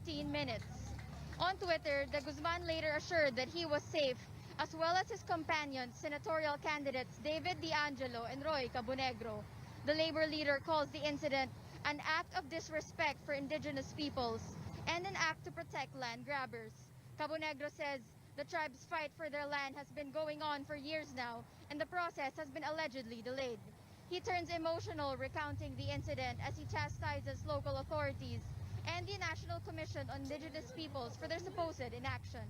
15 minutes. On Twitter, de Guzman later assured that he was safe, as well as his companions, senatorial candidates David D'Angelo and Roy Cabonegro. The labor leader calls the incident an act of disrespect for indigenous peoples and an act to protect land grabbers. Cabonegro says the tribe's fight for their land has been going on for years now, and the process has been allegedly delayed. He turns emotional recounting the incident as he chastises local authorities and the National Commission on Indigenous Peoples for their supposed inaction.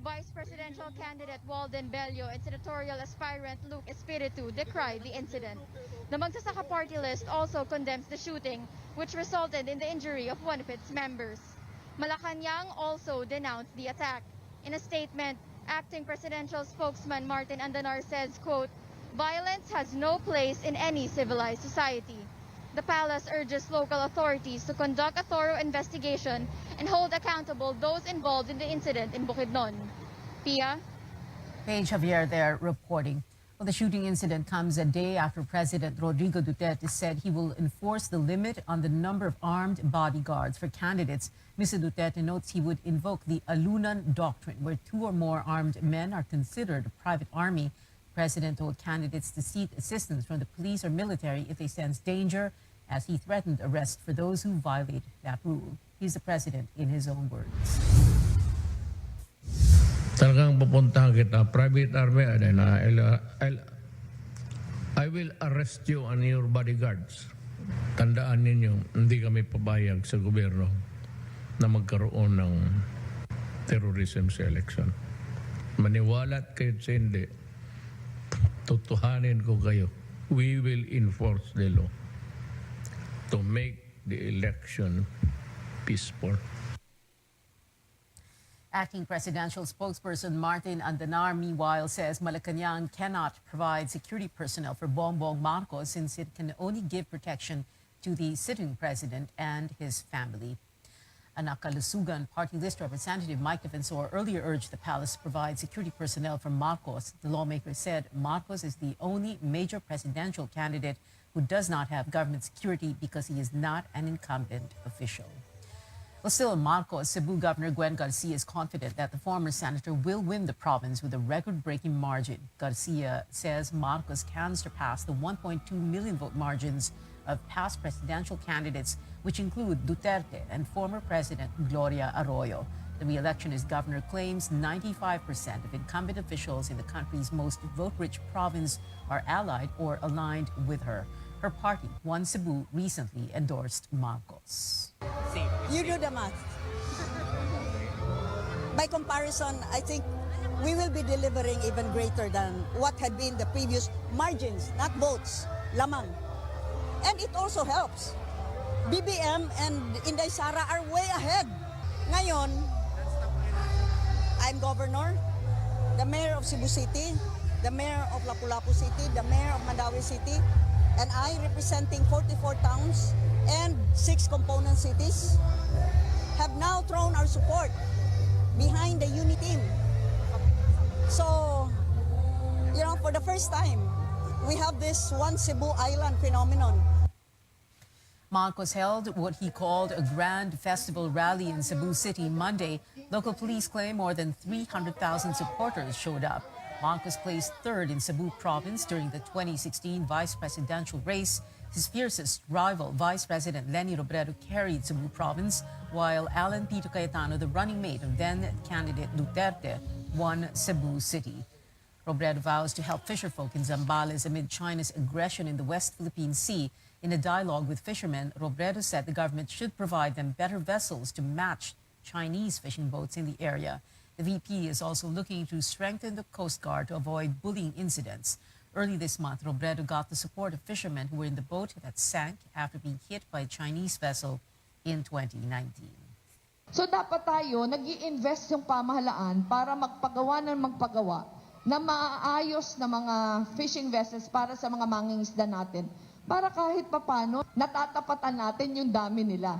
Vice presidential candidate Walden Bello and senatorial aspirant Luke Espiritu decry the incident. The Magsasaka party list also condemns the shooting, which resulted in the injury of one of its members. Malacanang also denounced the attack. In a statement, acting presidential spokesman Martin Andanar says, quote, "Violence has no place in any civilized society." The palace urges local authorities to conduct a thorough investigation and hold accountable those involved in the incident in Bukidnon. Pia? Paige Javier there reporting. Well, the shooting incident comes a day after President Rodrigo Duterte said he will enforce the limit on the number of armed bodyguards for candidates. Mr. Duterte notes he would invoke the Alunan Doctrine, where 2 or more armed men are considered a private army. The President told candidates to seek assistance from the police or military if they sense danger, as he threatened arrest for those who violate that rule. He's the president in his own words. Talagang pupuntahan kita, private army, I will arrest you and your bodyguards. Tandaan ninyo, hindi kami pabayag sa gobyerno na magkaroon ng terrorism sa election. Maniwala't kayo sa hindi, tutuhanin ko kayo. We will enforce the law to make the election peaceful. Acting presidential spokesperson Martin Andanar, meanwhile, says Malacanang cannot provide security personnel for Bongbong Marcos since it can only give protection to the sitting president and his family. A Nakalusugan party list representative Mike Defensor earlier urged the palace to provide security personnel for Marcos. The lawmaker said Marcos is the only major presidential candidate who does not have government security because he is not an incumbent official. Well, still in Marcos, Cebu Governor Gwen Garcia is confident that the former senator will win the province with a record-breaking margin. Garcia says Marcos can surpass the 1.2 million vote margins of past presidential candidates, which include Duterte and former President Gloria Arroyo. The re-electionist governor claims 95% of incumbent officials in the country's most vote-rich province are allied or aligned with her. Her party, One Cebu, recently endorsed Marcos. You do the math. By comparison, I think we will be delivering even greater than what had been the previous margins, not votes, lamang. And it also helps. BBM and Inday Sara are way ahead. Ngayon, I'm governor, the mayor of Cebu City, the mayor of Lapu-Lapu City, the mayor of Mandaue City, and I, representing 44 towns and 6 component cities, have now thrown our support behind the UNI team. So, for the first time, we have this One Cebu Island phenomenon. Marcos held what he called a grand festival rally in Cebu City Monday. Local police claim more than 300,000 supporters showed up. Marcos placed 3rd in Cebu province during the 2016 vice presidential race. His fiercest rival, Vice President Leni Robredo, carried Cebu province, while Alan Tito Cayetano, the running mate of then-candidate Duterte, won Cebu City. Robredo vows to help fisherfolk in Zambales amid China's aggression in the West Philippine Sea. In a dialogue with fishermen, Robredo said the government should provide them better vessels to match Chinese fishing boats in the area. The VP is also looking to strengthen the Coast Guard to avoid bullying incidents. Early this month, Robredo got the support of fishermen who were in the boat that sank after being hit by a Chinese vessel in 2019. So dapat tayo nag-i-invest yung pamahalaan para magpagawa na maayos na mga fishing vessels para sa mga mangingisda natin. Para kahit papano, natatapatan natin yung dami nila.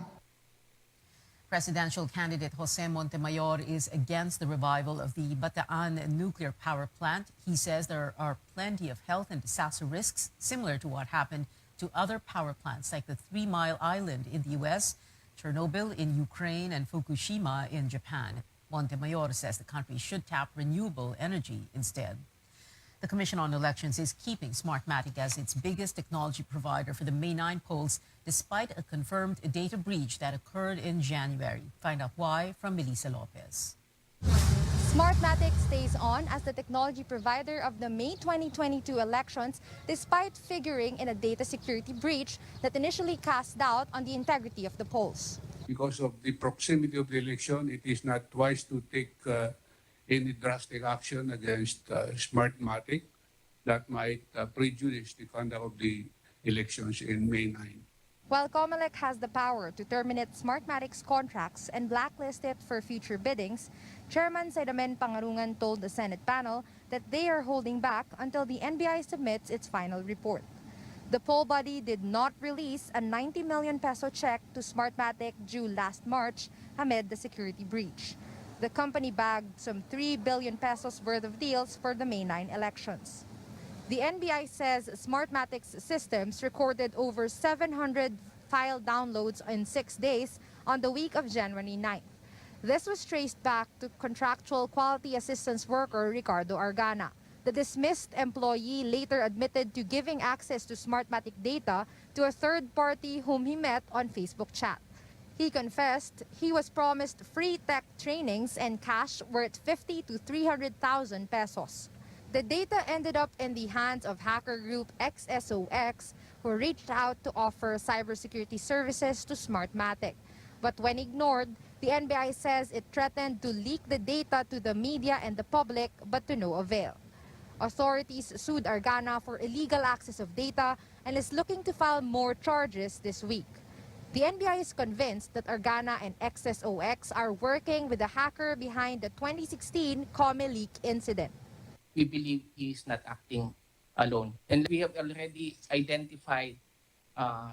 Presidential candidate Jose Montemayor is against the revival of the Bataan nuclear power plant. He says there are plenty of health and disaster risks similar to what happened to other power plants like the 3 Mile Island in the U.S. Chernobyl in Ukraine and Fukushima in Japan. Montemayor says the country should tap renewable energy instead. The Commission on Elections is keeping Smartmatic as its biggest technology provider for the May 9 polls, despite a confirmed data breach that occurred in January. Find out why from Melissa Lopez. Smartmatic stays on as the technology provider of the May 2022 elections despite figuring in a data security breach that initially cast doubt on the integrity of the polls. Because of the proximity of the election, it is not wise to take any drastic action against Smartmatic that might prejudice the conduct of the elections in May 9. While COMELEC has the power to terminate Smartmatic's contracts and blacklist it for future biddings, Chairman Saidamen Pangarungan told the Senate panel that they are holding back until the NBI submits its final report. The poll body did not release a 90 million peso check to Smartmatic due last March amid the security breach. The company bagged some 3 billion pesos worth of deals for the May 9 elections. The NBI says Smartmatic's systems recorded over 700 file downloads in 6 days on the week of January 9th. This was traced back to contractual quality assistance worker Ricardo Argana. The dismissed employee later admitted to giving access to Smartmatic data to a third party whom he met on Facebook chat. He confessed he was promised free tech trainings and cash worth 50 to 300,000 pesos. The data ended up in the hands of hacker group XSOX, who reached out to offer cybersecurity services to Smartmatic. But when ignored, the NBI says it threatened to leak the data to the media and the public, but to no avail. Authorities sued Argana for illegal access of data and is looking to file more charges this week. The NBI is convinced that Argana and XSOX are working with the hacker behind the 2016 COMELEAK incident. We believe he is not acting alone. And we have already identified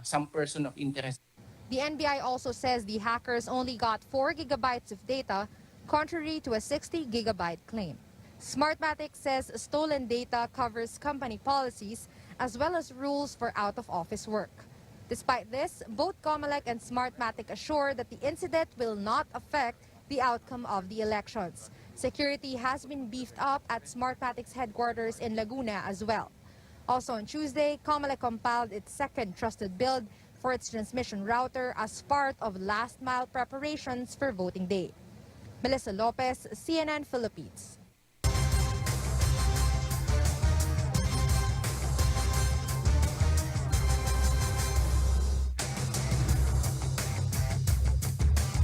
some person of interest. The NBI also says the hackers only got 4 gigabytes of data, contrary to a 60 gigabyte claim. Smartmatic says stolen data covers company policies as well as rules for out-of-office work. Despite this, both COMELEC and Smartmatic assure that the incident will not affect the outcome of the elections. Security has been beefed up at Smartmatic's headquarters in Laguna as well. Also on Tuesday, COMELEC compiled its second trusted build for its transmission router as part of last-mile preparations for voting day. Melissa Lopez, CNN Philippines.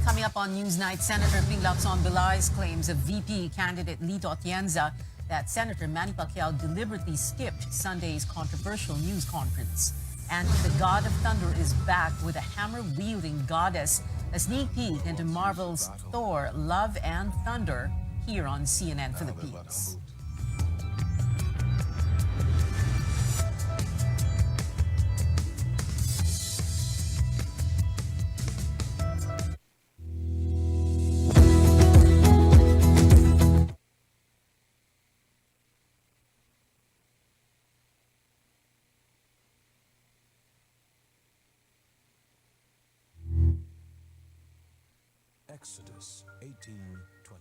Coming up on Newsnight, Senator Ping Lacson belies claims of VP candidate Lito Atienza that Senator Manny Pacquiao deliberately skipped Sunday's controversial news conference. And the God of Thunder is back with a hammer-wielding goddess. A sneak peek into Marvel's Thor, Love and Thunder here on CNN Philippines. Exodus 18:20.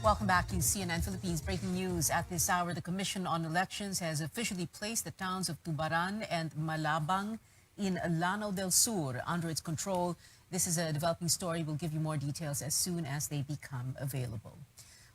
Welcome back to CNN Philippines. Breaking news at this hour. The Commission on Elections has officially placed the towns of Tubaran and Malabang in Lanao del Sur under its control. This is a developing story. We'll give you more details as soon as they become available.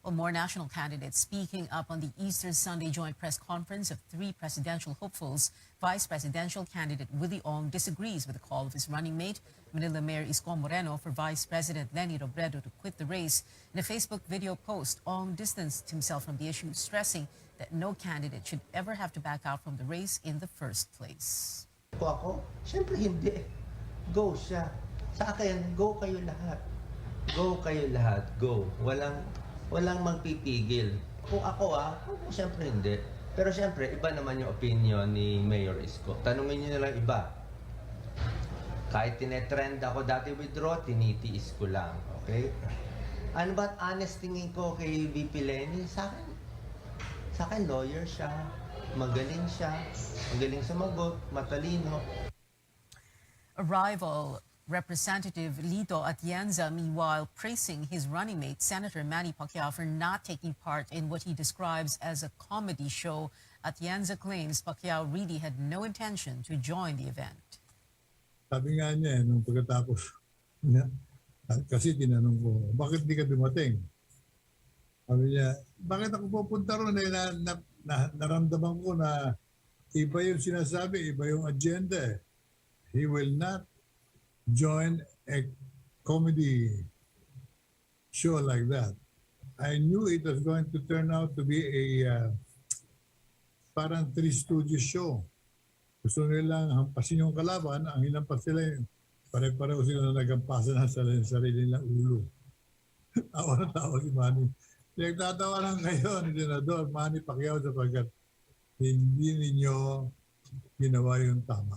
Well, more national candidates speaking up on the Easter Sunday joint press conference of three presidential hopefuls. Vice presidential candidate Willie Ong disagrees with the call of his running mate, Manila Mayor Isko Moreno, for Vice President Leni Robredo to quit the race. In a Facebook video post, Ong distanced himself from the issue, stressing that no candidate should ever have to back out from the race in the first place. Kung ako, syempre hindi. Go siya. Sa akin, go kayo lahat. Go kayo lahat. Go. Walang magpipigil. Kung ako syempre hindi. Pero syempre, iba naman yung opinion ni Mayor Isko. Tanungin niyo na lang iba. Kahit tinetrend ako dati withdraw, tinitiis ko lang. Okay? Ano ba't honest tingin ko kay VP Leni? Sa akin lawyer siya. Magaling siya. Magaling sumagot. Matalino. Rival Representative Lito Atienza, meanwhile, praising his running mate, Senator Manny Pacquiao, for not taking part in what he describes as a comedy show. Atienza claims Pacquiao really had no intention to join the event. Sabi nga niya, nung pagkatapos niya, kasi tinanong ko, bakit di ka dumating? Sabi niya, bakit ako pupunta ron? Naramdaman ko na iba yung sinasabi, iba yung agenda. He will not join a comedy show like that. I knew it was going to turn out to be a parang Three Stooges show. Gusto nilang hampasin yung kalaban, ang hinampas sila yung pare-pareho sila na nagampasan sa sarili nilang ulo. Tawa na tawa si Manny. Nagtatawa lang kayo ni Senador Manny Pacquiao sapagkat hindi ninyo ginawa yung tama.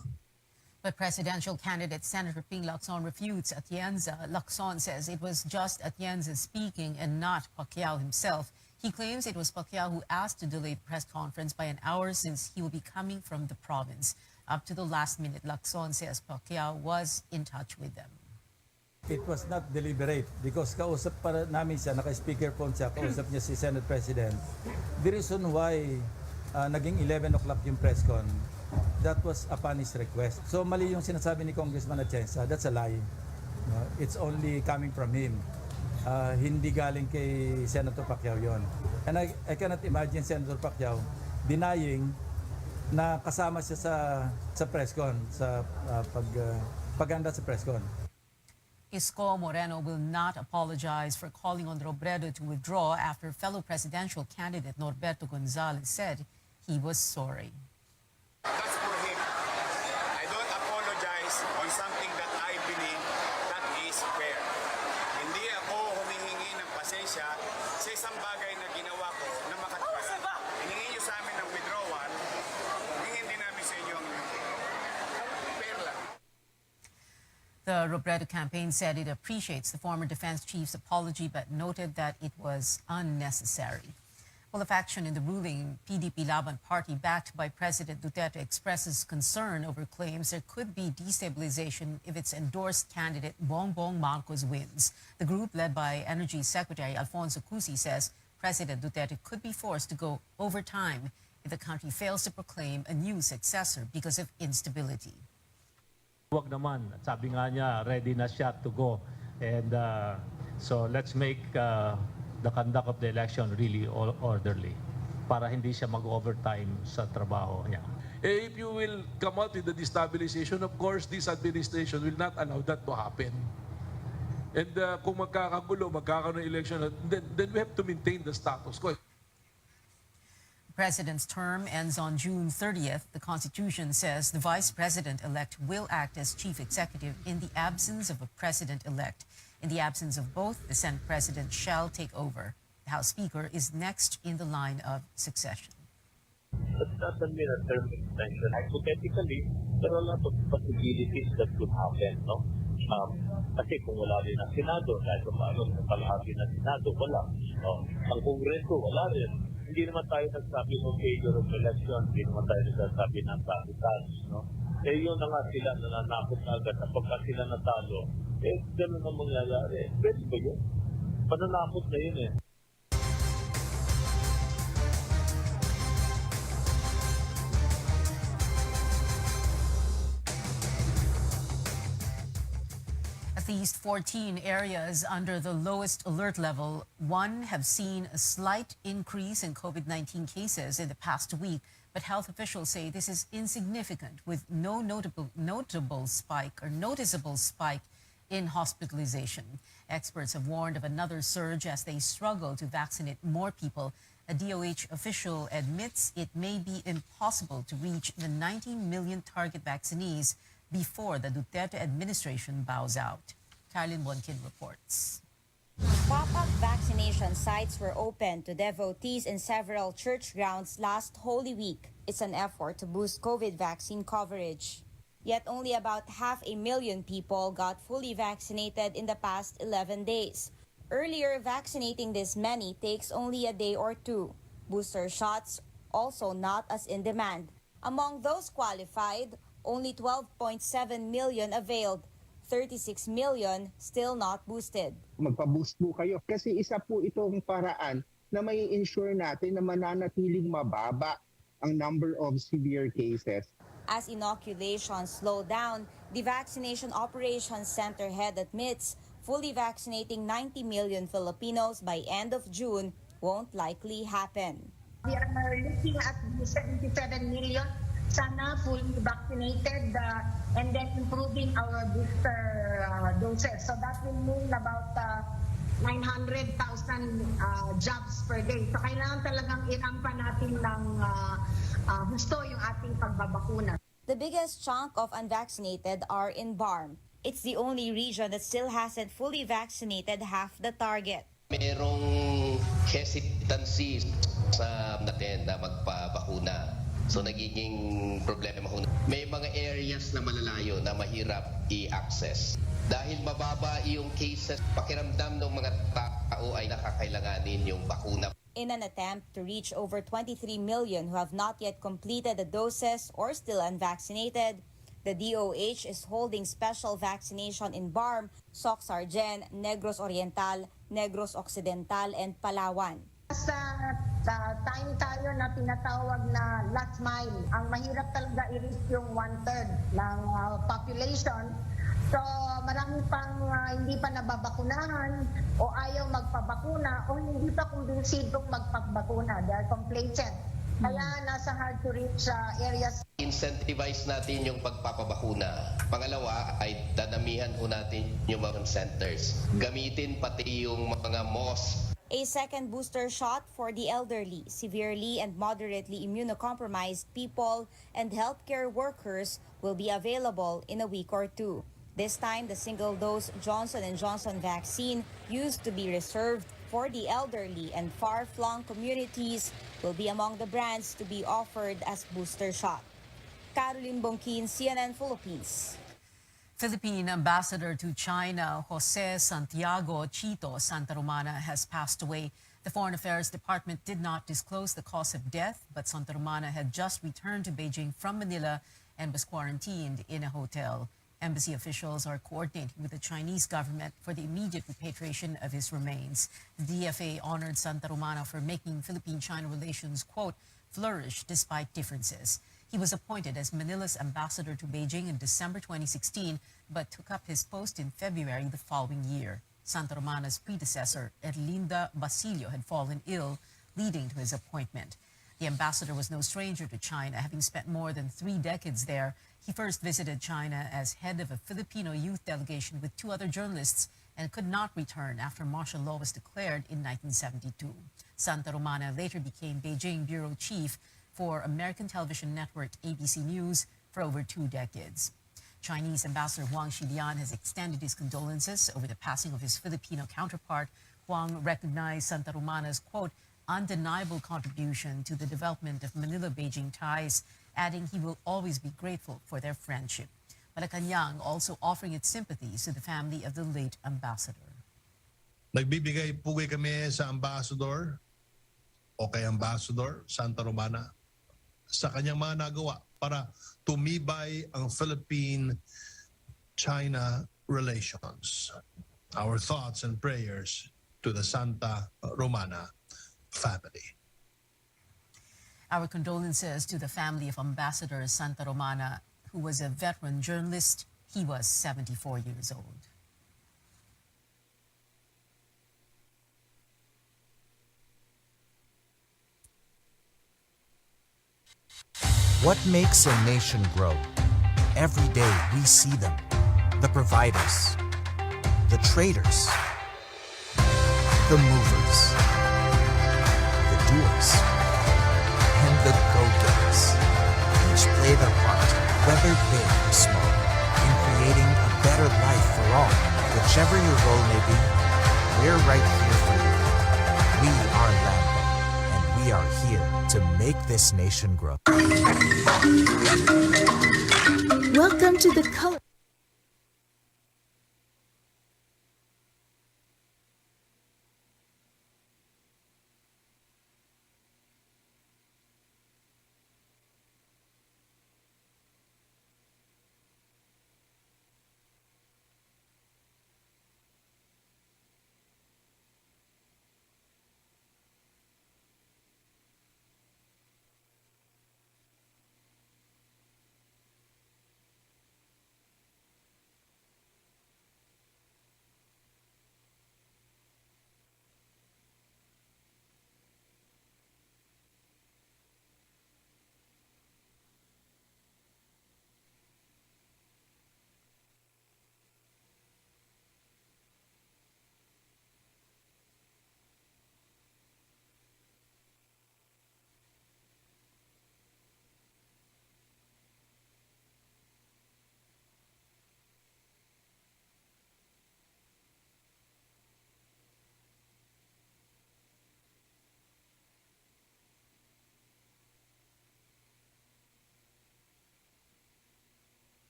But presidential candidate Senator Ping Lacson refutes Atienza. Lacson says it was just Atienza speaking and not Pacquiao himself. He claims it was Pacquiao who asked to delay the press conference by an hour since he will be coming from the province. Up to the last minute, Lacson says Pacquiao was in touch with them. It was not deliberate because kausap pa namin siya, naka-speakerphone siya, kausap niya si Senate President. The reason why naging 11 o'clock yung press con, that was upon his request. So mali yung sinasabi ni Congressman Atienza, that's a lie. It's only coming from him. Hindi galing kay Senator Pacquiao yon. And I cannot imagine Senator Pacquiao denying na kasama siya sa press con, sa paghanda sa press con. Isko Moreno will not apologize for calling on Robredo to withdraw after fellow presidential candidate Norberto Gonzales said he was sorry. That's for him. I don't apologize on something that I believe that is fair. Hindi ako humihingi ng pasensya sa isang bagay na ginawa ko na makatwala. Hiningi niyo sa amin ng withdrawal, hindi namin sa inyo ang fair lang. The Robredo campaign said it appreciates the former defense chief's apology but noted that it was unnecessary. Well, the faction in the ruling PDP Laban party backed by President Duterte expresses concern over claims there could be destabilization if its endorsed candidate Bongbong Marcos wins. The group, led by Energy Secretary Alfonso Cusi, says President Duterte could be forced to go overtime if the country fails to proclaim a new successor because of instability. Huwag naman. Sabi nga niya, ready na siya to go. And so let's make the conduct of the election really orderly para hindi siya mag-overtime sa trabaho niya. If you will come out with the destabilization, of course, this administration will not allow that to happen. And kung magkakagulo, magkakaroon ng election, then we have to maintain the status quo. The president's term ends on June 30th. The Constitution says the vice president-elect will act as chief executive in the absence of a president-elect. In the absence of both, the Senate President shall take over. The House Speaker is next in the line of succession. That doesn't mean a term extension. Hypothetically, there are a lot of possibilities that could happen, no? Kasi kung wala rin ang Senado, kahit paano kung kalahati ng Senado, wala. Ang Kongreso, wala rin. Hindi naman tayo nagsabi ng failure of election, hindi naman tayo nagsasabi ng sabotage, no? Eh yun na nga sila nananakot na agad na pagka sila natalo, gano'n ang mangyayari. Pwede ba yun? Pananakot na yun eh. least 14 areas under the lowest alert level 1 have seen a slight increase in COVID-19 cases in the past week, but health officials say this is insignificant with no noticeable spike in hospitalization. Experts have warned of another surge as they struggle to vaccinate more people. A DOH official admits it may be impossible to reach the 19 million target vaccinees before the Duterte administration bows out. Carolyn Bonkin reports. Pop-up vaccination sites were opened to devotees in several church grounds last Holy Week. It's an effort to boost COVID vaccine coverage. Yet only about 500,000 people got fully vaccinated in the past 11 days. Earlier, vaccinating this many takes only a day or two. Booster shots also not as in demand. Among those qualified, only 12.7 million availed. 36 million still not boosted. Magpa-boost po kayo kasi isa po itong paraan na may ensure natin na mananatiling mababa ang number of severe cases. As inoculation slowed down, the Vaccination Operations Center head admits fully vaccinating 90 million Filipinos by end of June won't likely happen. We are looking at the 77 million sana fully vaccinated and then improving our booster doses. So that will mean about 900,000 jobs per day. So kailangan talagang irampa natin ng gusto yung ating pagbabakuna. The biggest chunk of unvaccinated are in BARM. It's the only region that still hasn't fully vaccinated half the target. Merong hesitancy sa natin na magpabakuna. So nagiging problema ho. May mga areas na malalayo na mahirap i-access. Dahil mababa yung cases, pakiramdam ng mga tao ay nakakailanganin yung bakuna. In an attempt to reach over 23 million who have not yet completed the doses or still unvaccinated, the DOH is holding special vaccination in BARM, Soc-Sargen, Negros Oriental, Negros Occidental, and Palawan. Sa time tayo na tinatawag na last mile, ang mahirap talaga i-reach yung 1/3 ng population. So marami pang hindi pa nababakunahan o ayaw magpabakuna o hindi pa kumbensidong magpabakuna. They are complacent. Kaya nasa hard to reach areas. Incentivize natin yung pagpapabakuna. Pangalawa ay dadamihan ho natin yung mga centers. Gamitin pati yung mga mosque. A second booster shot for the elderly, severely and moderately immunocompromised people, and healthcare workers will be available in a week or two. This time, the single-dose Johnson & Johnson vaccine used to be reserved for the elderly and far-flung communities will be among the brands to be offered as booster shot. Carolyn Bonkin, CNN Philippines. Philippine ambassador to China, Jose Santiago Chito Santa Romana, has passed away. The Foreign Affairs Department did not disclose the cause of death, but Santa Romana had just returned to Beijing from Manila and was quarantined in a hotel. Embassy officials are coordinating with the Chinese government for the immediate repatriation of his remains. The DFA honored Santa Romana for making Philippine-China relations, quote, flourish despite differences. He was appointed as Manila's ambassador to Beijing in December 2016, but took up his post in February the following year. Santa Romana's predecessor, Erlinda Basilio, had fallen ill, leading to his appointment. The ambassador was no stranger to China, having spent more than 3 decades there. He first visited China as head of a Filipino youth delegation with 2 other journalists and could not return after martial law was declared in 1972. Santa Romana later became Beijing bureau chief for American television network ABC News for over 2 decades. Chinese Ambassador Huang Xilian has extended his condolences over the passing of his Filipino counterpart. Huang recognized Santa Romana's, quote, undeniable contribution to the development of Manila-Beijing ties, adding he will always be grateful for their friendship. Malacanang also offering its sympathies to the family of the late ambassador. Nagbibigay pugay kami sa ambassador o kay Ambassador Santa Romana sa kanyang mga nagawa para tumibay ang Philippine-China relations. Our thoughts and prayers to the Santa Romana family. Our condolences to the family of Ambassador Santa Romana, who was a veteran journalist. He was 74 years old. What makes a nation grow? Every day we see them. The providers, the traders, the movers, the doers, and the go-getters. Each play their part, whether big or small, in creating a better life for all. Whichever your role may be, we're right here for you. We are Lambo, and we are here to make this nation grow. Welcome to the color.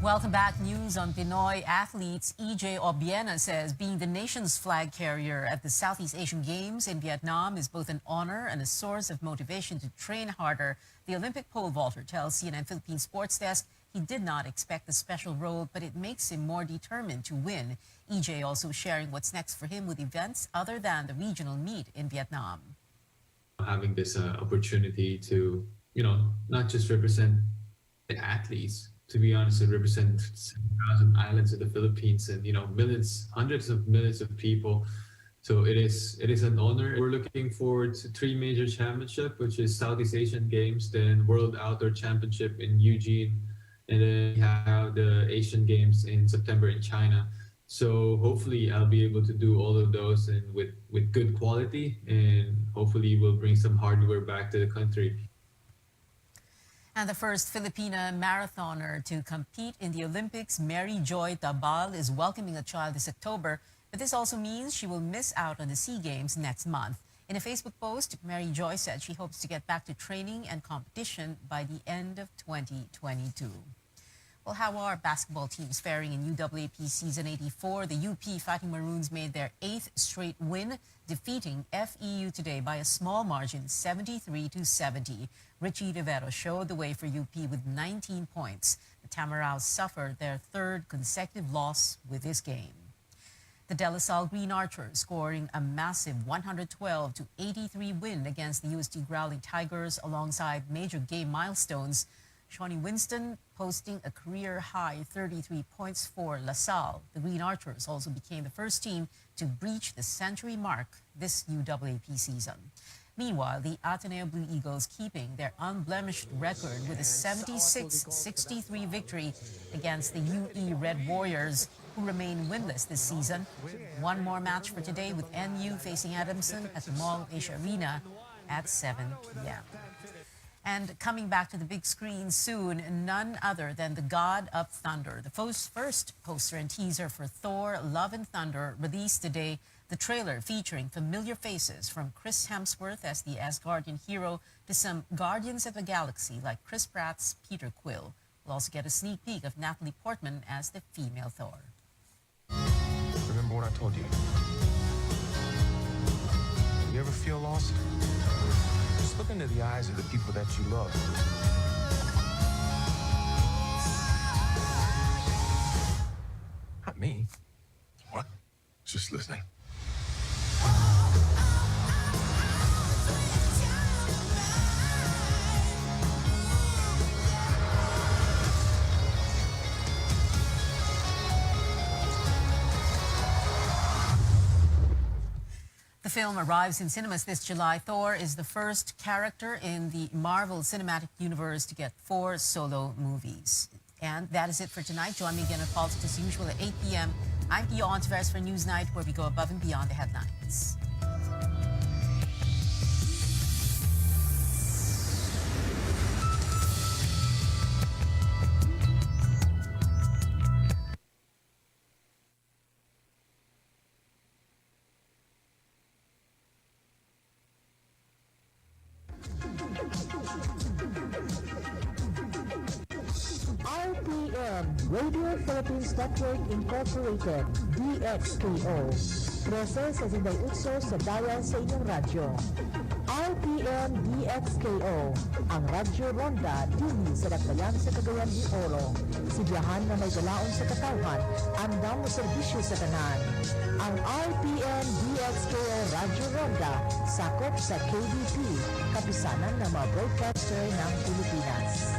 Welcome back. News on Pinoy athletes. EJ Obiena says being the nation's flag carrier at the Southeast Asian Games in Vietnam is both an honor and a source of motivation to train harder. The Olympic pole vaulter tells CNN Philippines Sports Desk he did not expect the special role, but it makes him more determined to win. EJ also sharing what's next for him with events other than the regional meet in Vietnam. Having this opportunity to, not just represent the athletes, to be honest, it represents 7,000 islands in the Philippines and, millions, hundreds of millions of people. So it is an honor. We're looking forward to 3 major championships, which is Southeast Asian Games, then World Outdoor Championship in Eugene, and then we have the Asian Games in September in China. So hopefully I'll be able to do all of those and with good quality, and hopefully we'll bring some hardware back to the country. And the first Filipina marathoner to compete in the Olympics, Mary Joy Tabal, is welcoming a child this October. But this also means she will miss out on the SEA Games next month. In a Facebook post, Mary Joy said she hopes to get back to training and competition by the end of 2022. Well, how are basketball teams faring in UAAP Season 84? The UP Fighting Maroons made their 8th straight win, defeating FEU today by a small margin, 73-70. Richie Rivero showed the way for UP with 19 points. The Tamaraws suffered their 3rd consecutive loss with this game. The De La Salle Green Archers scoring a massive 112-83 win against the UST Growling Tigers alongside major game milestones. Shawnee Winston posting a career-high 33 points for La Salle. The Green Archers also became the first team to breach the century mark this UAAP season. Meanwhile, the Ateneo Blue Eagles keeping their unblemished record with a 76-63 victory against the UE Red Warriors, who remain winless this season. One more match for today with NU facing Adamson at the Mall Asia Arena at 7 p.m. And coming back to the big screen soon, none other than the God of Thunder. The first poster and teaser for Thor Love and Thunder released today. The trailer featuring familiar faces from Chris Hemsworth as the Asgardian hero to some Guardians of the Galaxy like Chris Pratt's Peter Quill. We'll also get a sneak peek of Natalie Portman as the female Thor. Remember what I told you? You ever feel lost? Just look into the eyes of the people that you love. Not me. What? Just listening. The film arrives in cinemas this July. Thor is the first character in the Marvel Cinematic Universe to get 4 solo movies. And that is it for tonight. Join me again at Politics as usual at 8 p.m. I'm Pio Ontiveros for Newsnight, where we go above and beyond the headlines. RPN, Radio Philippines Network Incorporated, DXKO. 13 sa Zinday Utso sa Dial sa inyong radyo. RPN DXKO, ang Radyo Ronda, dili sa Dakbayan sa Cagayan de Oro. Sibiyahan na may galaon sa katawhan, andam mo serbisyo sa tanan. Ang RPN DXKO Radyo Ronda, sakop sa KBP, kapisanan ng mga broadcaster ng Pilipinas.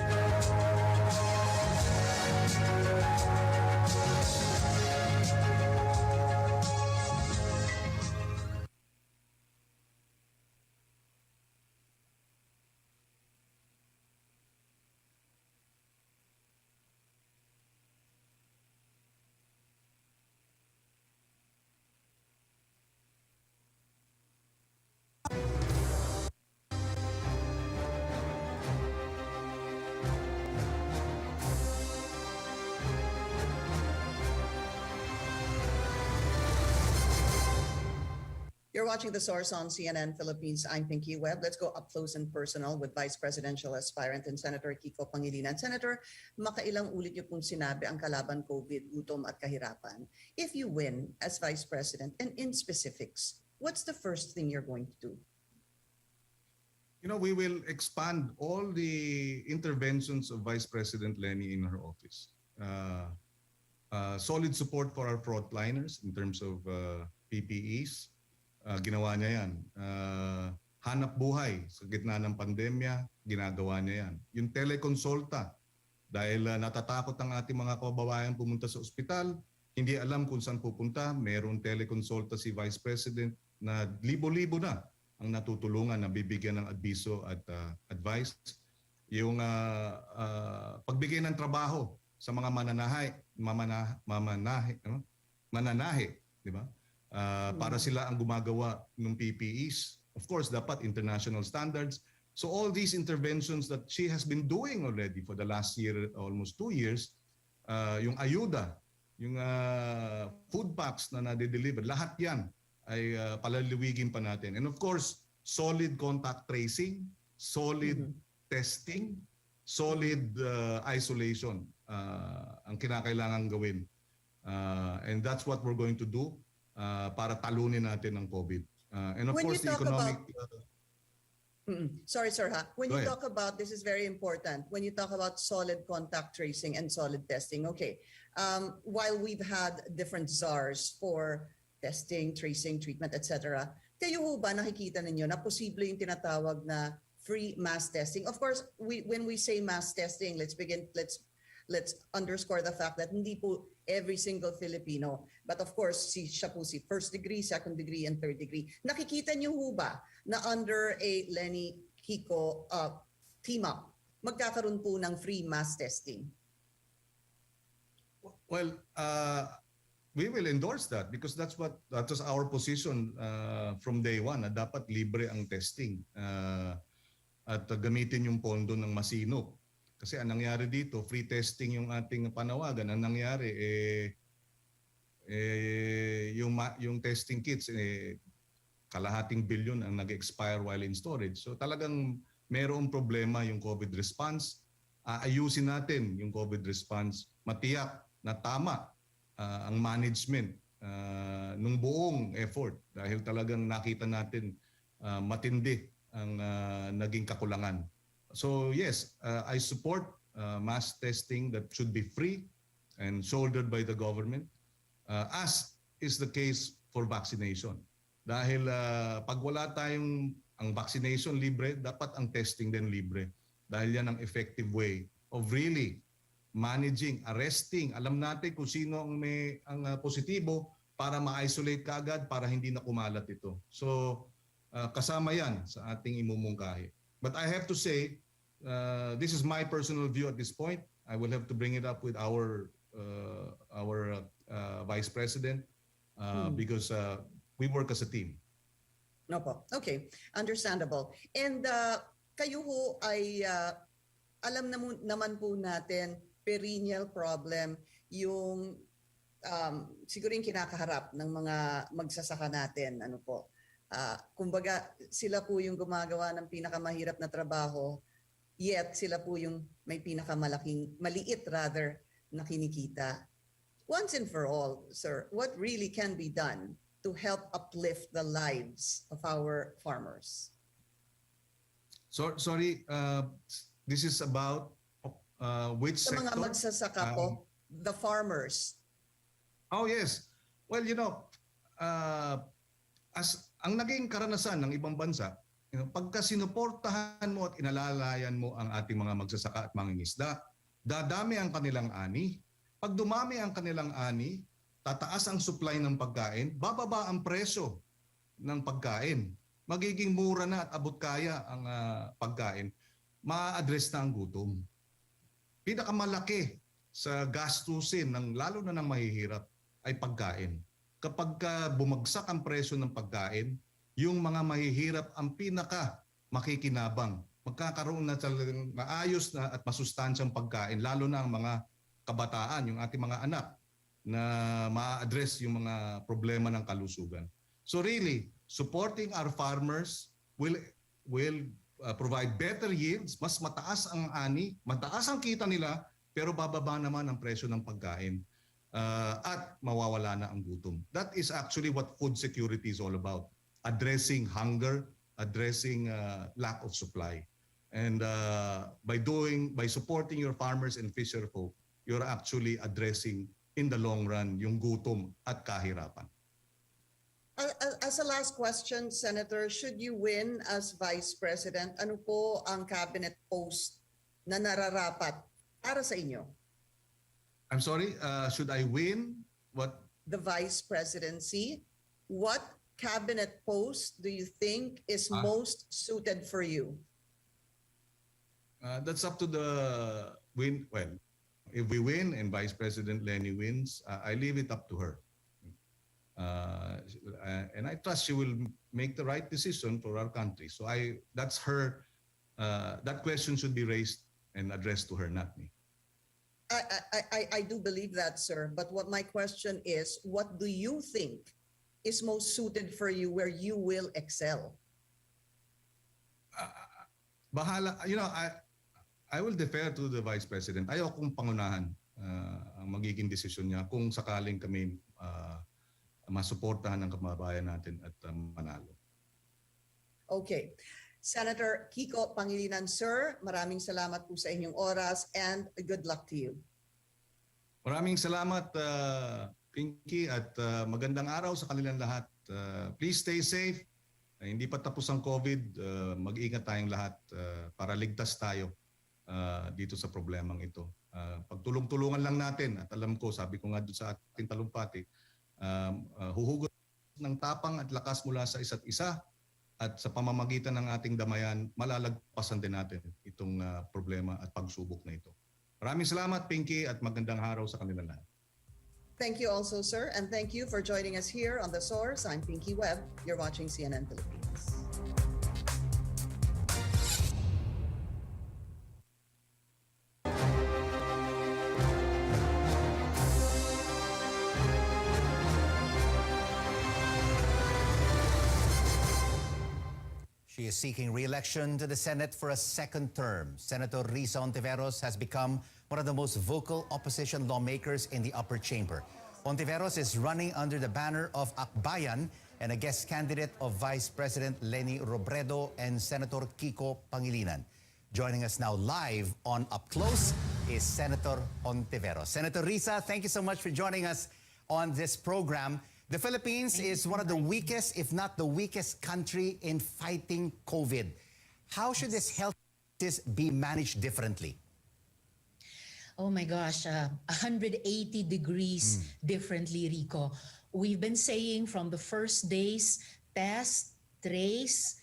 You're watching The Source on CNN Philippines. I'm Pinky Webb. Let's go up close and personal with Vice Presidential Aspirant and Senator Kiko Pangilinan. Senator, makailang ulit niyo pong sinabi ang kalaban COVID, gutom at kahirapan. If you win as Vice President, and in specifics, what's the first thing you're going to do? You know, we will expand all the interventions of Vice President Lenny in her office. Solid support for our frontliners in terms of PPEs. Ginawa niya yan. Hanap buhay sa gitna ng pandemya, ginagawa niya yan. Yung telekonsulta, dahil natatakot ang ating mga kababayan pumunta sa ospital, hindi alam kung saan pupunta, mayroong telekonsulta si Vice President na libo-libo na ang natutulungan na bibigyan ng adviso at advice. Yung pagbigay ng trabaho sa mga mananahi, di ba? Para sila ang gumagawa ng PPEs. Of course, dapat international standards. So all these interventions that she has been doing already for the last year, almost 2 years, yung ayuda, yung food packs na nade-deliver, lahat yan ay palaliwigin pa natin. And of course, solid contact tracing, solid testing, solid isolation ang kinakailangan gawin. And that's what we're going to do para talunin natin ang COVID. And of course, the economic... Sorry, sir. When Go you ahead. talk about, this is very important, when you talk about solid contact tracing and solid testing, okay, while we've had different czars for testing, tracing, treatment, etc., kayo ho ba nakikita ninyo na posible yung tinatawag na free mass testing? Of course, when we say mass testing, let's underscore the fact that hindi po every single Filipino, but of course, siya po si first degree, second degree, and third degree. Nakikita niyo ho ba na under a Lenny Kiko team up, magkakaroon po ng free mass testing? Well, we will endorse that because that was our position from day one na dapat libre ang testing at gamitin yung pondo ng masinop. Kasi ang nangyari dito, free testing yung ating panawagan. Ang nangyari, yung testing kits, kalahating bilyon ang nag-expire while in storage. So talagang mayroong problema yung COVID response. Ayusin natin yung COVID response. Matiyak na tama ang management nung buong effort dahil talagang nakita natin matindi ang naging kakulangan. So yes, I support mass testing that should be free and shouldered by the government, as is the case for vaccination. Dahil pag wala tayong ang vaccination libre, dapat ang testing din libre. Dahil yan ang effective way of really managing, arresting. Alam natin kung sino ang positibo para ma-isolate kaagad para hindi na kumalat ito. So kasama yan sa ating imumungkahi. But I have to say, this is my personal view at this point. I will have to bring it up with our Vice President because we work as a team. No po. Okay. Understandable. And kayo ho ay alam naman po natin perennial problem yung siguro yung kinakaharap ng mga magsasaka natin. Ano po? Kumbaga sila po yung gumagawa ng pinakamahirap na trabaho, yet sila po yung may maliit na kinikita. Once and for all, sir, what really can be done to help uplift the lives of our farmers? So, sorry, this is about which Sa sector? mga magsasaka po, the farmers. Oh yes. Well, as ang naging karanasan ng ibang bansa, pagka sinuportahan mo at inalalayan mo ang ating mga magsasaka at mangingisda, dadami ang kanilang ani. Pag dumami ang kanilang ani, tataas ang supply ng pagkain, bababa ang presyo ng pagkain. Magiging mura na at abot kaya ang pagkain. Ma-address na ang gutom. Pinakamalaki sa gastusin lalo na ng mahihirap ay pagkain. Kapag bumagsak ang presyo ng pagkain, yung mga mahihirap ang pinaka makikinabang. Magkakaroon na talagang maayos na at masustansyang pagkain, lalo na ang mga kabataan, yung ating mga anak, na ma-address yung mga problema ng kalusugan. So really, supporting our farmers will provide better yields, mas mataas ang ani, mataas ang kita nila, pero bababa naman ang presyo ng pagkain at mawawala na ang gutom. That is actually what food security is all about. Addressing hunger, addressing lack of supply. And by supporting your farmers and fisher folk, you're actually addressing in the long run yung gutom at kahirapan. As a last question, Senator, should you win as Vice President, ano po ang cabinet post na nararapat para sa inyo? I'm sorry, should I win? What? The Vice Presidency. What cabinet post do you think is most suited for you? That's up to the win. Well, if we win and Vice President Lenny wins, I leave it up to her. And I trust she will make the right decision for our country. So that's her. That question should be raised and addressed to her, not me. I do believe that, sir. But what my question is, what do you think is most suited for you, where you will excel? Bahala. I will defer to the Vice President. Ayaw kong pangunahan ang magiging desisyon niya kung sakaling kami masuportahan ng kababayan natin at manalo. Okay. Senator Kiko Pangilinan, sir, maraming salamat po sa inyong oras and good luck to you. Maraming salamat, Pinky, at magandang araw sa kanilang lahat. Please stay safe. Hindi pa tapos ang COVID. Mag-ingat tayong lahat para ligtas tayo dito sa problemang ito. Pagtulong-tulungan lang natin, at alam ko, sabi ko nga doon sa ating talumpati, huhugot ng tapang at lakas mula sa isa't isa, at sa pamamagitan ng ating damayan, malalagpasan din natin itong problema at pagsubok na ito. Maraming salamat, Pinky, at magandang araw sa kanilang lahat. Thank you also, sir, and thank you for joining us here on The Source. I'm Pinky Webb. You're watching CNN Philippines. She is seeking re-election to the Senate for a second term. Senator Risa Hontiveros has become one of the most vocal opposition lawmakers in the upper chamber. Hontiveros is running under the banner of Akbayan and a guest candidate of Vice President Leni Robredo and Senator Kiko Pangilinan. Joining us now live on Up Close is Senator Hontiveros. Senator Risa, thank you so much for joining us on this program. The Philippines is one of the weakest, if not the weakest country in fighting COVID. How should this health crisis be managed differently? Oh my gosh, 180 degrees differently, Rico. We've been saying from the first days, test, trace,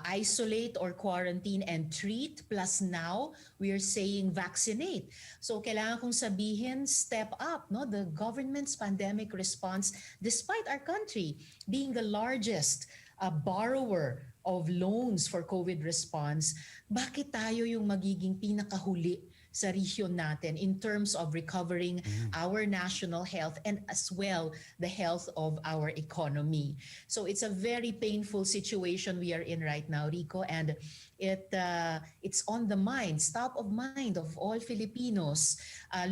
isolate or quarantine and treat, plus now we are saying vaccinate. So kailangan kong sabihin, step up, no? The government's pandemic response, despite our country being the largest borrower of loans for COVID response, bakit tayo yung magiging pinakahuli sa region natin in terms of recovering our national health and as well the health of our economy. So it's a very painful situation we are in right now, Rico, and it's on the mind, top of mind of all Filipinos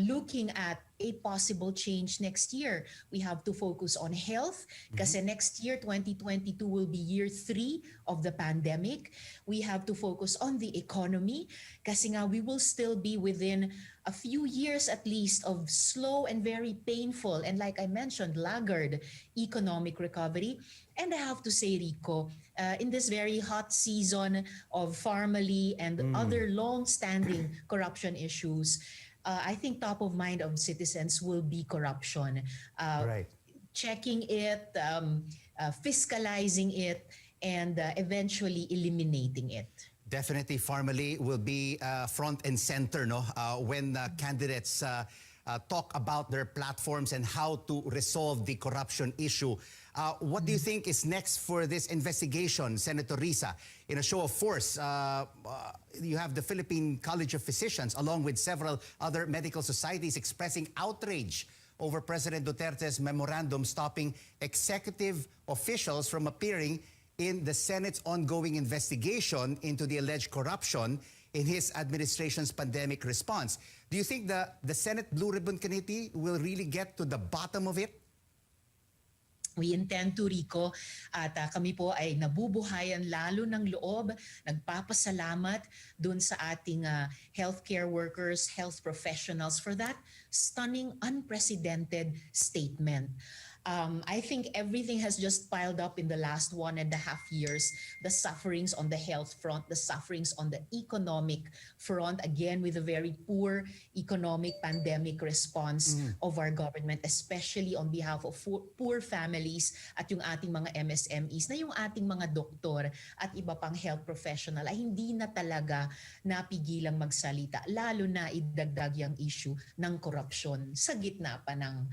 looking at a possible change next year. We have to focus on health kasi next year, 2022, will be year 3 of the pandemic. We have to focus on the economy kasi nga we will still be within a few years at least of slow and very painful and like I mentioned, laggard economic recovery. And I have to say, Rico, in this very hot season of Pharmally and other long-standing corruption issues, I think top of mind of citizens will be corruption. Checking it, fiscalizing it, and eventually eliminating it. Definitely, Pharmally will be front and center, no? When candidates talk about their platforms and how to resolve the corruption issue. What do you think is next for this investigation, Senator Risa? In a show of force, you have the Philippine College of Physicians along with several other medical societies expressing outrage over President Duterte's memorandum stopping executive officials from appearing in the Senate's ongoing investigation into the alleged corruption in his administration's pandemic response. Do you think the Senate Blue Ribbon Committee will really get to the bottom of it? We intend to, Rico, at kami po ay nabubuhayan lalo ng loob, nagpapasalamat dun sa ating healthcare workers, health professionals for that stunning, unprecedented statement. I think everything has just piled up in the last 1.5 years. The sufferings on the health front, the sufferings on the economic front, again with a very poor economic pandemic response of our government, especially on behalf of poor families at yung ating mga MSMEs, na yung ating mga doktor at iba pang health professional ay hindi na talaga napigilang magsalita, lalo na idagdag yung issue ng korupsyon sa gitna pa ng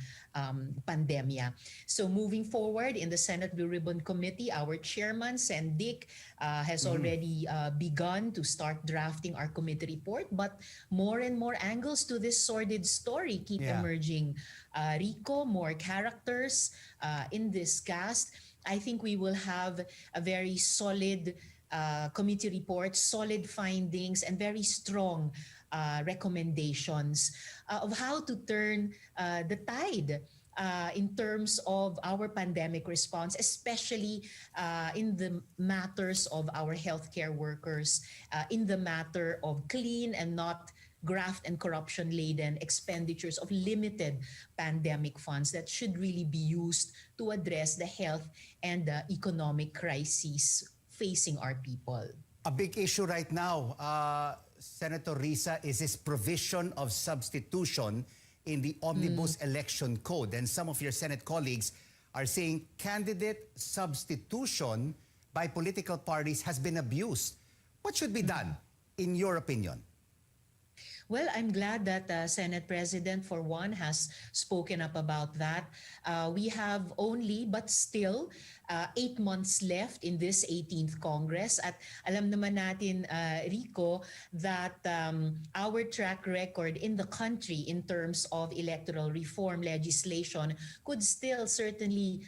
pandemya. So moving forward in the Senate Blue Ribbon Committee, our chairman, Sen Dick, has already begun to start drafting our committee report, but more and more angles to this sordid story keep emerging. Rico, more characters in this cast. I think we will have a very solid committee report, solid findings, and very strong recommendations of how to turn the tide in terms of our pandemic response, especially in the matters of our healthcare workers, in the matter of clean and not graft and corruption-laden expenditures of limited pandemic funds that should really be used to address the health and the economic crises facing our people. A big issue right now, Senator Risa, is this provision of substitution in the Omnibus Election Code. And some of your Senate colleagues are saying candidate substitution by political parties has been abused. What should be done, in your opinion? Well, I'm glad that Senate President, for one, has spoken up about that. We have only, but still, 8 months left in this 18th Congress. At alam naman natin, Rico, that our track record in the country in terms of electoral reform legislation could still certainly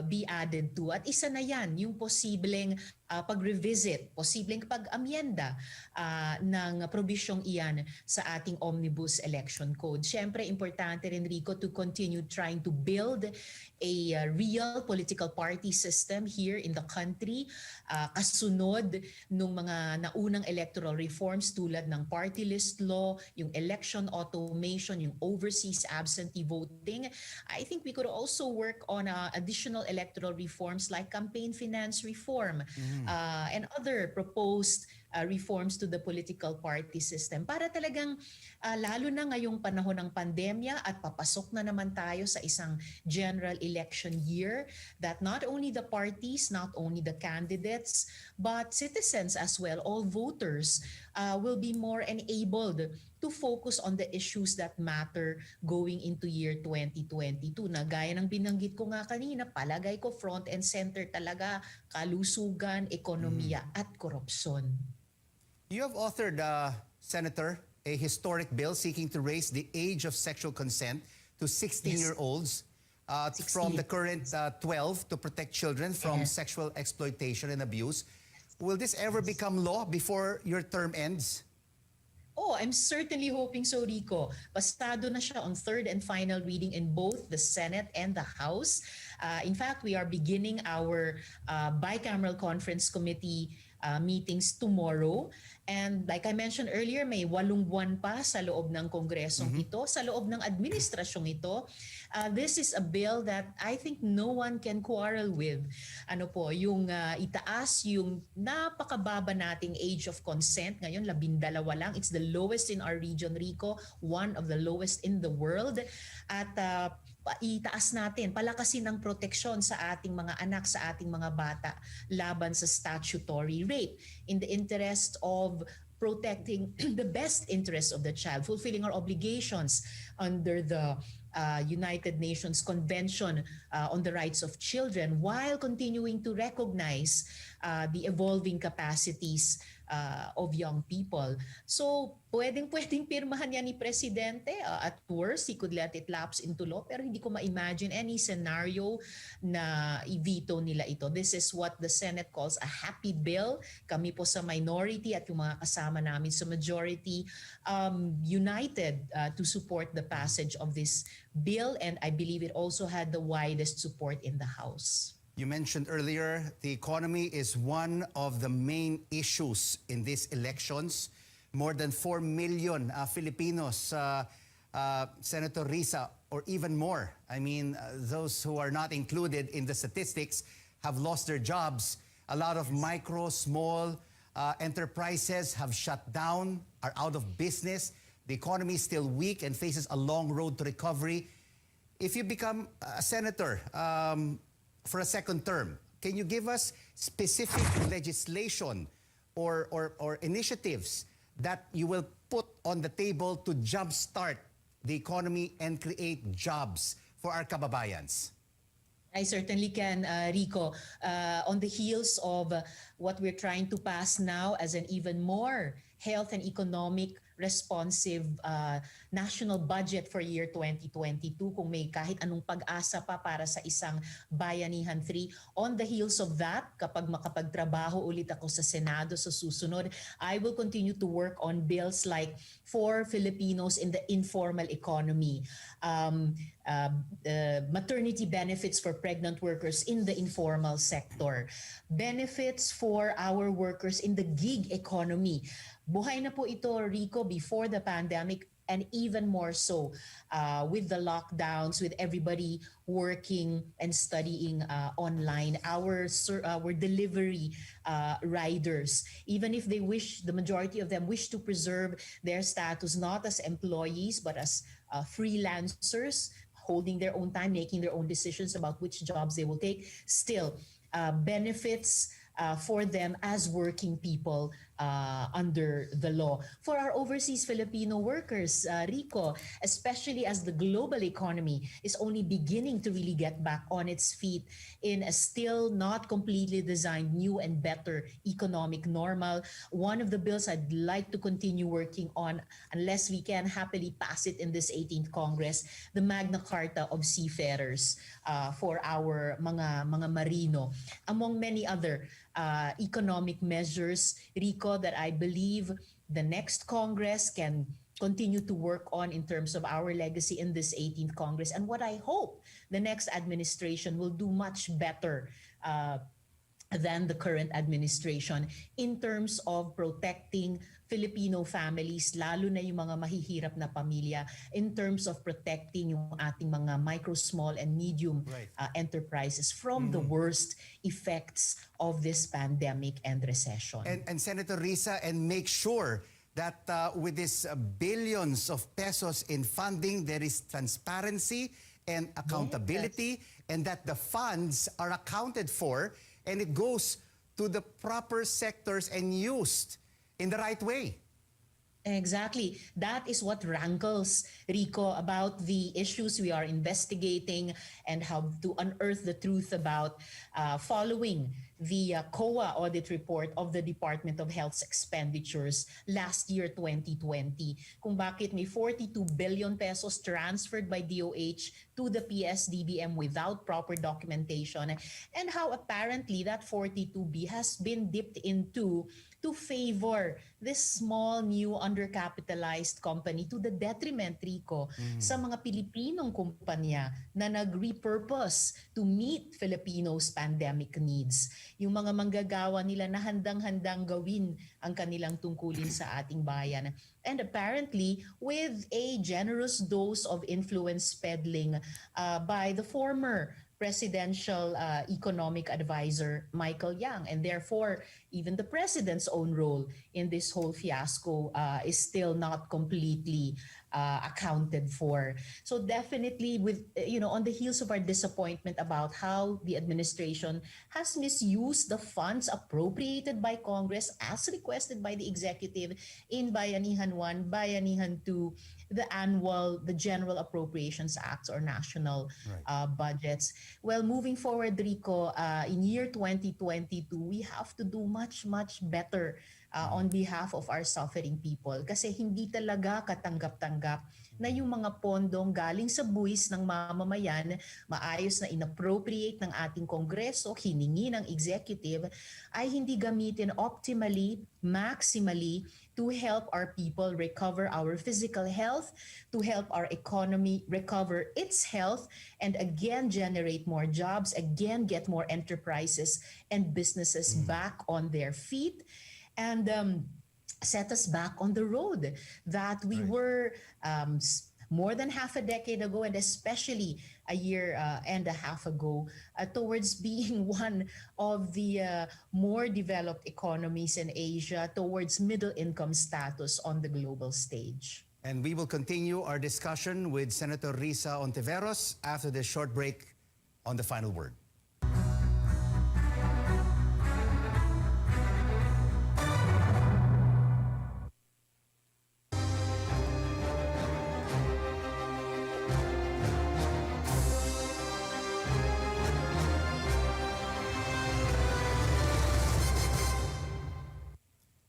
be added to. At isa na yan, yung posibleng pag-revisit, posibleng pag-amyenda ng probisyong iyan sa ating Omnibus Election Code. Siyempre, importante rin, Rico, to continue trying to build a real political party system here in the country, kasunod nung mga naunang electoral reforms tulad ng party list law, yung election automation, yung overseas absentee voting. I think we could also work on additional electoral reforms like campaign finance reform, and other proposed reforms to the political party system para talagang lalo na ngayong panahon ng pandemya at papasok na naman tayo sa isang general election year, that not only the parties, not only the candidates, but citizens as well, all voters will be more enabled to focus on the issues that matter going into year 2022. Na gaya ng binanggit ko nga kanina, palagay ko front and center talaga kalusugan, ekonomiya at korupsyon. You have authored, Senator, a historic bill seeking to raise the age of sexual consent to 16-year-olds from the current 12 to protect children from sexual exploitation and abuse. Will this ever become law before your term ends? Oh, I'm certainly hoping so, Rico. Pasado na siya on third and final reading in both the Senate and the House. In fact, we are beginning our bicameral conference committee meetings tomorrow. And like I mentioned earlier, may 8 buwan pa sa loob ng kongresong ito, sa loob ng administrasyong ito. This is a bill that I think no one can quarrel with. Ano po, yung itaas yung napakababa nating age of consent. Ngayon, 12 lang. It's the lowest in our region, Rico. One of the lowest in the world. At itaas natin, palakasin ang proteksyon sa ating mga anak, sa ating mga bata laban sa statutory rape in the interest of protecting the best interest of the child, fulfilling our obligations under the United Nations Convention on the Rights of Children while continuing to recognize the evolving capacities of young people. So, pwedeng pirmahan yan ni Presidente. At worst, he could let it lapse into law. Pero hindi ko ma-imagine any scenario na i-veto nila ito. This is what the Senate calls a happy bill. Kami po sa minority at yung mga kasama namin sa majority united to support the passage of this bill. And I believe it also had the widest support in the House. You mentioned earlier the economy is one of the main issues in these elections. More than 4 million Filipinos, Senator Risa, or even more. I mean, those who are not included in the statistics have lost their jobs. A lot of micro, small enterprises have shut down, are out of business. The economy is still weak and faces a long road to recovery. If you become a senator, for a second term, can you give us specific legislation or initiatives that you will put on the table to jumpstart the economy and create jobs for our kababayans? I certainly can, Rico. On the heels of what we're trying to pass now as an even more health and economic responsive national budget for year 2022, kung may kahit anong pag-asa pa para sa isang Bayanihan 3. On the heels of that, kapag makapagtrabaho ulit ako sa Senado sa susunod, I will continue to work on bills like for Filipinos in the informal economy, maternity benefits for pregnant workers in the informal sector, benefits for our workers in the gig economy. Buhay na po ito, Rico, before the pandemic and even more so with the lockdowns, with everybody working and studying online. Our delivery riders, even if they wish, the majority of them wish to preserve their status not as employees but as freelancers, holding their own time, making their own decisions about which jobs they will take, still benefits for them as working people under the law. For our overseas Filipino workers, Rico, especially as the global economy is only beginning to really get back on its feet in a still not completely designed new and better economic normal, one of the bills I'd like to continue working on, unless we can happily pass it in this 18th Congress, the Magna Carta of Seafarers for our mga marino, among many other economic measures, Rico, that I believe the next Congress can continue to work on in terms of our legacy in this 18th Congress, and what I hope the next administration will do much better than the current administration in terms of protecting Filipino families, lalo na yung mga mahihirap na pamilya, in terms of protecting yung ating mga micro, small, and medium enterprises from the worst effects of this pandemic and recession. And Senator Risa, and make sure that with this billions of pesos in funding, there is transparency and accountability, and that the funds are accounted for and it goes to the proper sectors and used in the right way. Exactly. That is what rankles, Rico, about the issues we are investigating and how to unearth the truth about following the COA audit report of the Department of Health's expenditures last year, 2020, kung bakit may 42 billion pesos transferred by DOH to the PSDBM without proper documentation, and how apparently that 42B has been dipped into to favor this small, new, undercapitalized company to the detriment, Rico, sa mga Pilipinong kumpanya na nag-repurpose to meet Filipinos' pandemic needs. Yung mga manggagawa nila na handang-handang gawin ang kanilang tungkulin sa ating bayan. And apparently, with a generous dose of influence peddling by the former presidential economic advisor Michael Yang, and therefore even the president's own role in this whole fiasco is still not completely accounted for. So definitely, with on the heels of our disappointment about how the administration has misused the funds appropriated by Congress as requested by the executive in Bayanihan 1, Bayanihan 2, the General Appropriations Acts or national budgets. Well, moving forward, Rico, in year 2022, we have to do much better on behalf of our suffering people, kasi hindi talaga katanggap-tanggap na yung mga pondong galing sa buwis ng mamamayan, maayos na inappropriate ng ating Kongreso, hiningi ng executive, ay hindi gamitin optimally, maximally, to help our people recover our physical health, to help our economy recover its health, and again generate more jobs, again get more enterprises and businesses back on their feet, and set us back on the road that we were more than half a decade ago, and especially a year and a half ago, towards being one of the more developed economies in Asia, towards middle income status on the global stage. And we will continue our discussion with Senator Risa Ontiveros after this short break on The Final Word.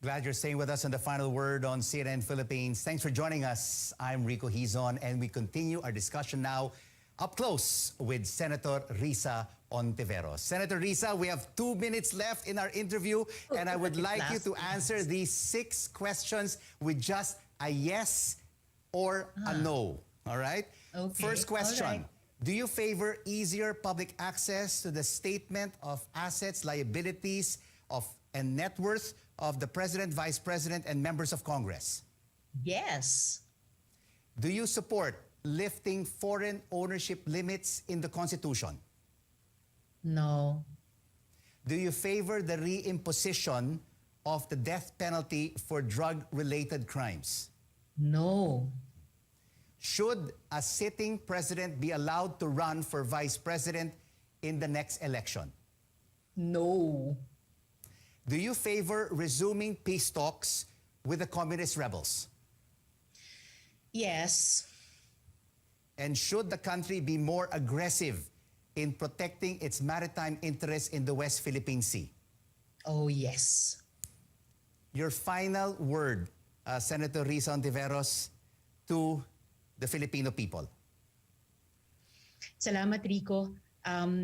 Glad you're staying with us on The Final Word on CNN Philippines. Thanks for joining us. I'm Rico Hizon, and we continue our discussion now up close with Senator Risa Ontiveros. Senator Risa, we have 2 minutes left in our interview, and I would like you to answer these 6 questions with just a yes or a no. All right? Okay. First question. All right. Do you favor easier public access to the statement of assets, liabilities, and net worth of the President, Vice President, and members of Congress? Yes. Do you support lifting foreign ownership limits in the Constitution? No. Do you favor the reimposition of the death penalty for drug-related crimes? No. Should a sitting president be allowed to run for vice president in the next election? No. do you favor resuming peace talks with the communist rebels? Yes. And should the country be more aggressive in protecting its maritime interests in the West Philippine Sea? Oh, yes. Your final word, Senator Risa Hontiveros, to the Filipino people. Salamat, Rico.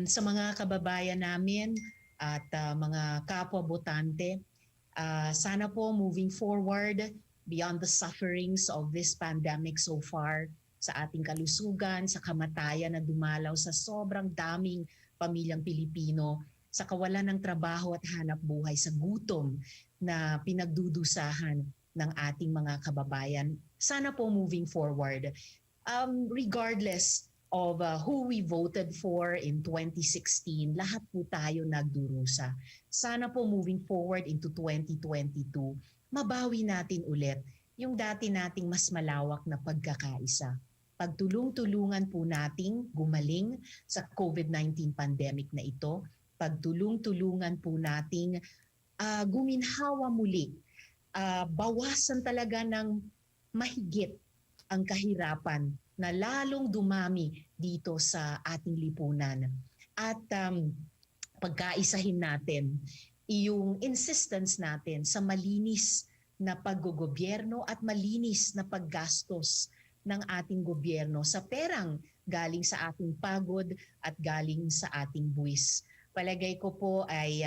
Sa mga kababayan namin at mga kapwa-botante, sana po moving forward beyond the sufferings of this pandemic so far, sa ating kalusugan, sa kamatayan na dumalaw sa sobrang daming pamilyang Pilipino, sa kawalan ng trabaho at hanap buhay, sa gutom na pinagdudusahan ng ating mga kababayan. Sana po moving forward, regardless of who we voted for in 2016, lahat po tayo nagdurusa. Sana po moving forward into 2022, mabawi natin ulit yung dati nating mas malawak na pagkakaisa. Pagtulong-tulungan po nating gumaling sa COVID-19 pandemic na ito. Pagtulong-tulungan po nating guminhawa muli. Bawasan talaga ng mahigit ang kahirapan na lalong dumami dito sa ating lipunan. At pagkaisahin natin yung insistence natin sa malinis na paggogobyerno at malinis na paggastos ng ating gobyerno sa perang galing sa ating pagod at galing sa ating buwis. Palagay ko po ay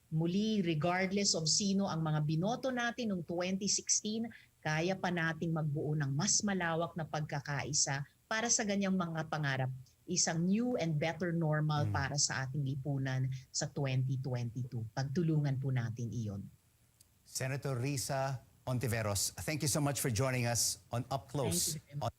muli, regardless of sino ang mga binoto natin noong 2016, kaya pa nating magbuo ng mas malawak na pagkakaisa para sa ganyang mga pangarap. Isang new and better normal para sa ating lipunan sa 2022. Pagtulungan po natin iyon. Senator Risa Hontiveros, thank you so much for joining us on Up Close. Thank you.